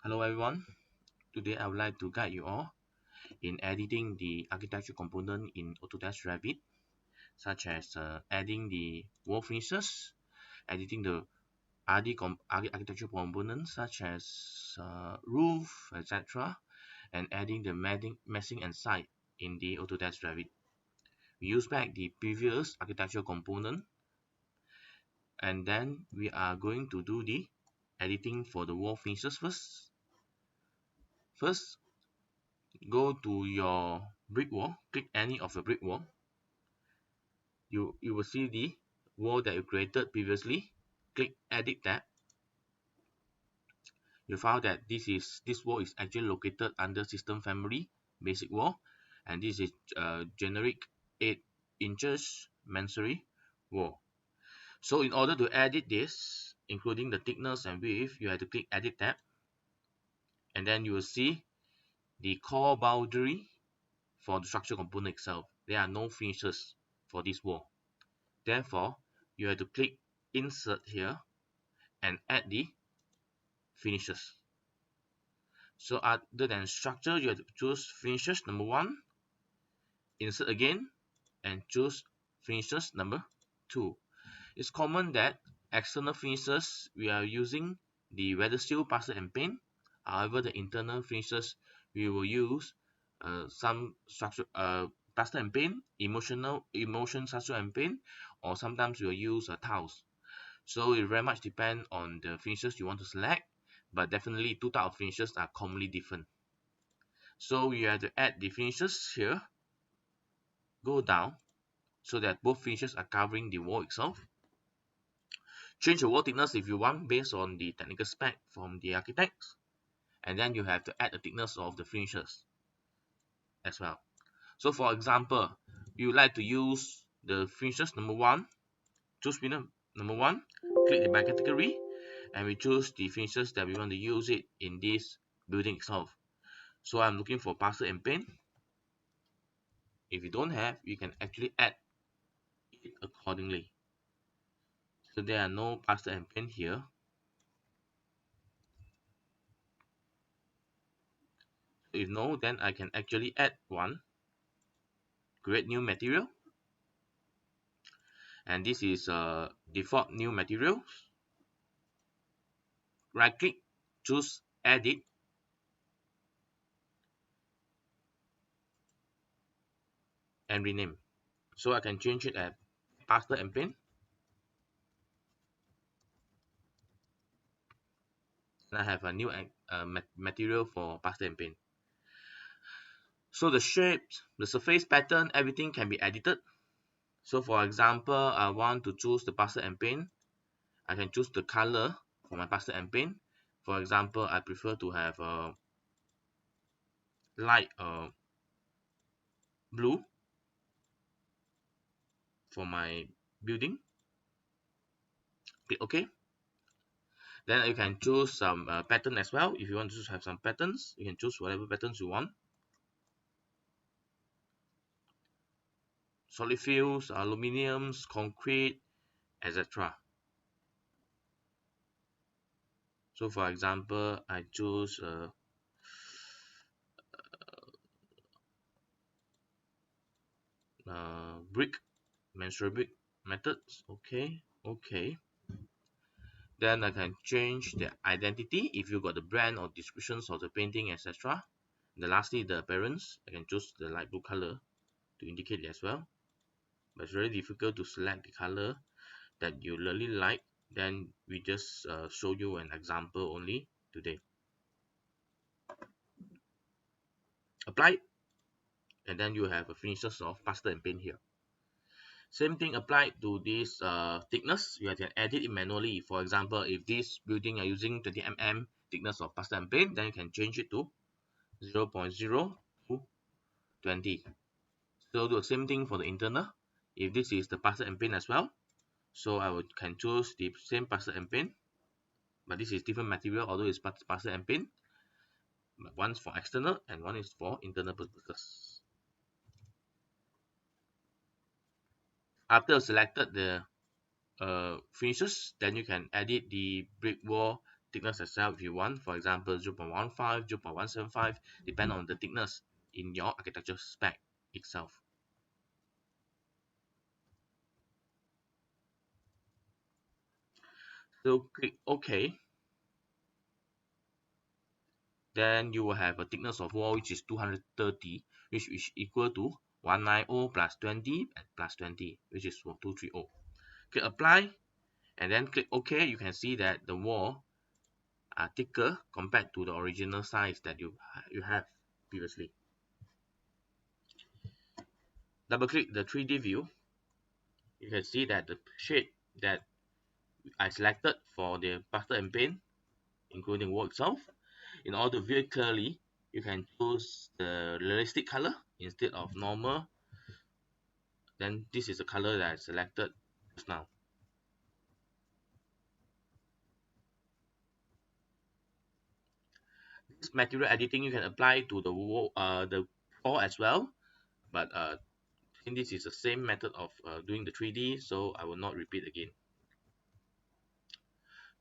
Hello everyone, today I would like to guide you all in editing the architecture component in Autodesk Revit, such as adding the wall finishes, editing the architecture components such as roof, etc., and adding the massing and site in the Autodesk Revit. We use back the previous architecture component, and then we are going to do the editing for the wall finishes first. First, go to your brick wall, click any of the brick wall. You will see the wall that you created previously. Click edit tab. You found that this wall is actually located under system family basic wall, and this is generic 8 inches masonry wall. So in order to edit this, including the thickness and width, you have to click edit tab, and then you will see the core boundary for the structure component itself. There are no finishes for this wall. Therefore, you have to click insert here and add the finishes. So other than structure, you have to choose finishes number 1, insert again, and choose finishes number 2. It's common that external finishes we are using the weather seal, plaster and paint. However, the internal finishes we will use some structure plaster and paint, emulsion structure and paint, or sometimes we will use tiles. So it very much depends on the finishes you want to select, but definitely two types of finishes are commonly different. So you have to add the finishes here, go down so that both finishes are covering the wall itself. Change the wall thickness if you want based on the technical spec from the architects, and then you have to add the thickness of the finishes as well. So for example, you would like to use the finishes number 1, choose winner number 1, click the by category, and we choose the finishes that we want to use it in this building itself. So I'm looking for plaster and paint. If you don't have, you can actually add it accordingly. So there are no plaster and paint here. If no, then I can actually add one. Create new material, and this is default new materials. Right click, choose edit, and rename. So I can change it as plaster and paint, and I have a new material for plaster and paint. So the shapes, the surface pattern, everything can be edited. So for example, I want to choose the plaster and paint. I can choose the color for my plaster and paint. For example, I prefer to have a light blue for my building. Click OK. Then you can choose some pattern as well. If you want to have some patterns, you can choose whatever patterns you want. Solid fuels, aluminiums, concrete, etc. So for example, I choose brick, menstrual brick methods. Okay. Then I can change the identity if you got the brand or descriptions of the painting, etc. Then lastly, the appearance, I can choose the light blue color to indicate it as well. But it's very difficult to select the color that you really like. Then we just show you an example only today. Apply, and then you have a finishes of plaster and paint here. Same thing applied to this thickness. You can edit it manually. For example, if this building are using 20 mm thickness of plaster and paint, then you can change it to 0.0 to 20. So do the same thing for the internal. If this is the plaster and paint as well, so I can choose the same plaster and paint, but this is different material, although it's plaster and paint. But one's for external and one is for internal purposes. After selected the finishes, then you can edit the brick wall thickness as well if you want. For example, 0.15, 0.175, depend on the thickness in your architecture spec itself. So click OK. Then you will have a thickness of wall which is 230, which is equal to 190 plus 20 and plus 20, which is 230. Click apply and then click OK. You can see that the wall are thicker compared to the original size that you have previously. Double click the 3D view. You can see that the shade that I selected for the pastel and paint, including wall itself. In order to view it clearly, you can choose the realistic color instead of normal. Then this is the color that I selected just now. This material editing you can apply to the wall, the floor as well. But since this is the same method of doing the 3D, so I will not repeat again.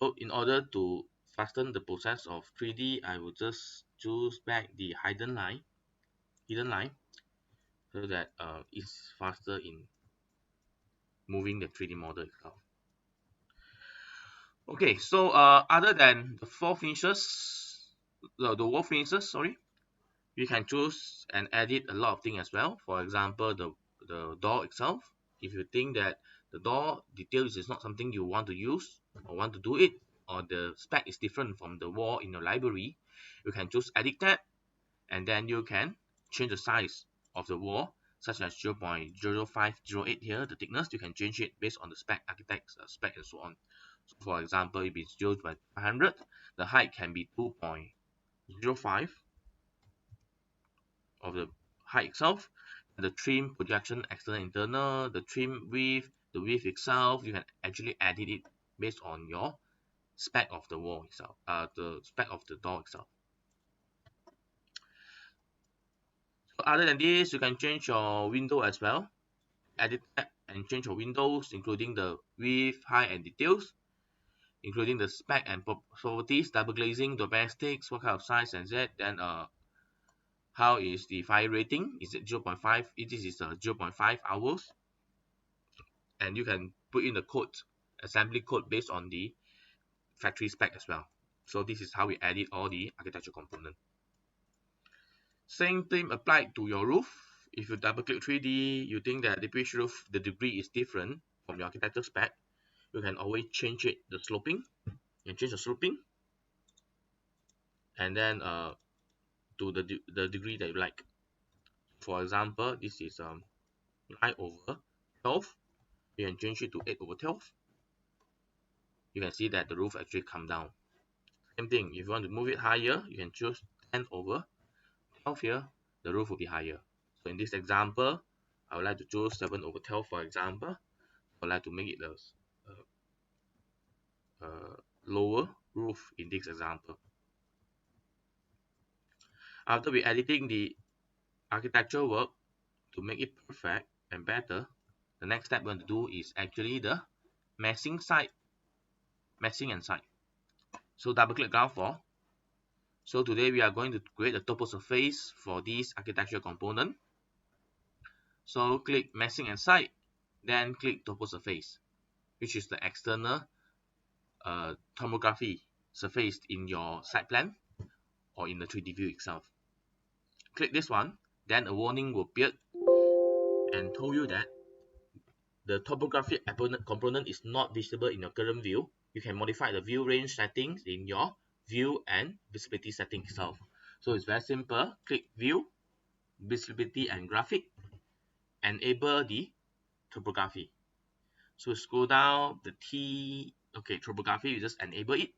So in order to fasten the process of 3D, I will just choose back the hidden line, so that it's faster in moving the 3D model itself. Okay, so other than the floor finishes, the wall finishes, sorry, you can choose and edit a lot of things as well. For example, the door itself. If you think that the door details is not something you want to use or want to do it, or the spec is different from the wall in your library, you can choose edit that, and then you can change the size of the wall, such as 0.0508 here, the thickness. You can change it based on the spec, architect's spec, and so on. So for example, if it's 0.500, the height can be 2.05 of the height itself. The trim, projection, external, internal, the trim width, the width itself, you can actually edit it based on your spec of the wall itself, the spec of the door itself. So other than this, you can change your window as well. Edit and change your windows, including the width, height, and details, including the spec and properties, double glazing, domestics, what kind of size and Z, then how is the fire rating? Is it 0.5? This is 0.5 hours, and you can put in the code, assembly code based on the factory spec as well. So this is how we edit all the architecture component. Same thing applied to your roof. If you double click 3D, you think that the pitch roof, the degree is different from your architecture spec, you can always change it, the sloping. You can change the sloping, and then to the degree that you like. For example, this is 9/12. You can change it to 8/12. You can see that the roof actually come down. Same thing, if you want to move it higher, you can choose 10/12 here, the roof will be higher. So in this example, I would like to choose 7/12 for example. I would like to make it a lower roof in this example. After we editing the architectural work to make it perfect and better, the next step we're going to do is actually the meshing and site. So double click ground floor. So today we are going to create a topo surface for this architectural component. So click meshing and site, then click topo surface, which is the external topography surface in your site plan or in the 3D view itself. Click this one, then a warning will appear and tell you that the topography component is not visible in your current view. You can modify the view range settings in your view and visibility setting itself. So it's very simple. Click view, visibility and graphic, enable the topography. So scroll down the topography, you just enable it.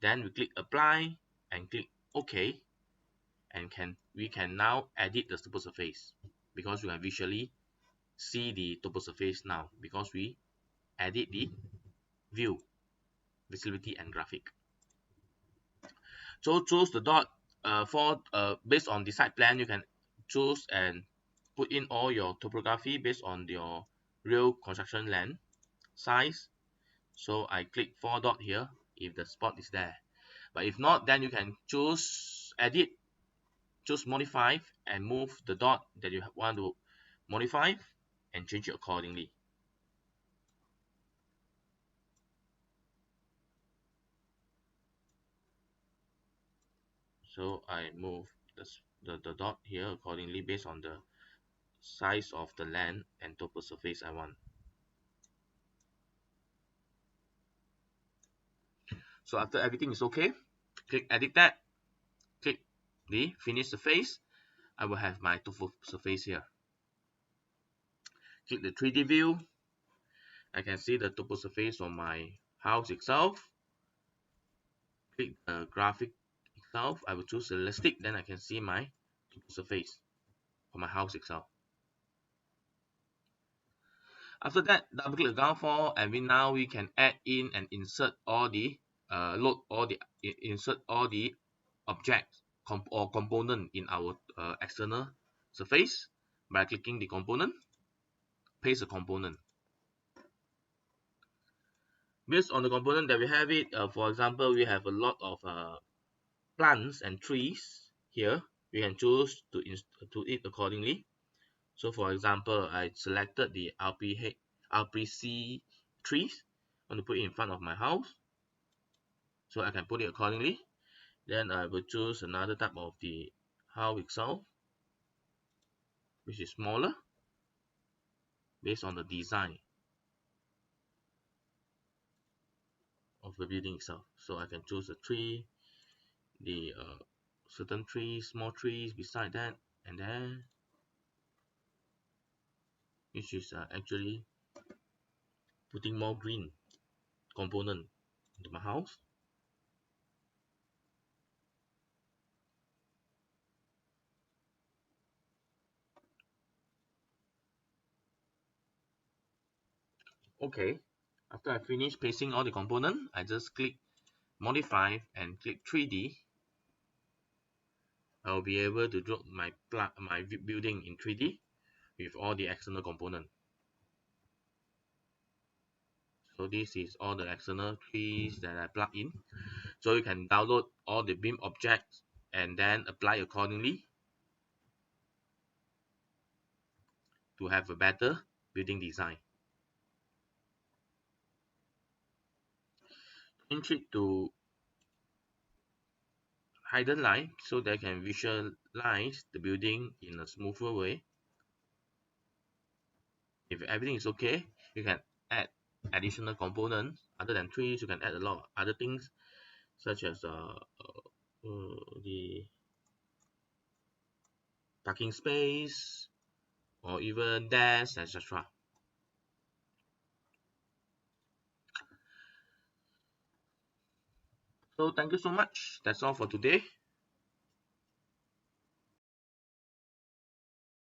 Then we click apply and click OK, and we can now edit the topo surface because we can visually see the topo surface now because we edit the view, visibility and graphic. So choose the dot based on the site plan. You can choose and put in all your topography based on your real construction land size. So I click 4 dot here if the spot is there. But if not, then you can choose edit, choose modify, and move the dot that you want to modify and change it accordingly. So I move the dot here accordingly based on the size of the land and topo surface I want. So after everything is okay, click edit that, click the finish surface. I will have my topo surface here. Click the 3D view. I can see the topo surface on my house itself. Click the graphic itself. I will choose realistic, then I can see my topo surface for my house itself. After that, double click the ground floor, and now we can add in and insert all the insert all the objects or component in our external surface by clicking the component, paste the component. Based on the component that we have it, for example, we have a lot of plants and trees here. We can choose to it accordingly. So for example, I selected the RPC trees. I want to put it in front of my house, so I can put it accordingly. Then I will choose another type of the house itself, which is smaller, based on the design of the building itself. So I can choose a tree, the certain trees, small trees beside that, and then which is actually putting more green component into my house. Okay, after I finish pasting all the component, I just click modify and click 3D. I'll be able to draw my building in 3D with all the external component. So this is all the external trees that I plug in. So you can download all the BIM objects and then apply accordingly to have a better building design. Change it to hidden line so they can visualize the building in a smoother way. If everything is okay, you can add additional components other than trees. You can add a lot of other things such as the parking space or even desks, etc. So thank you so much. That's all for today.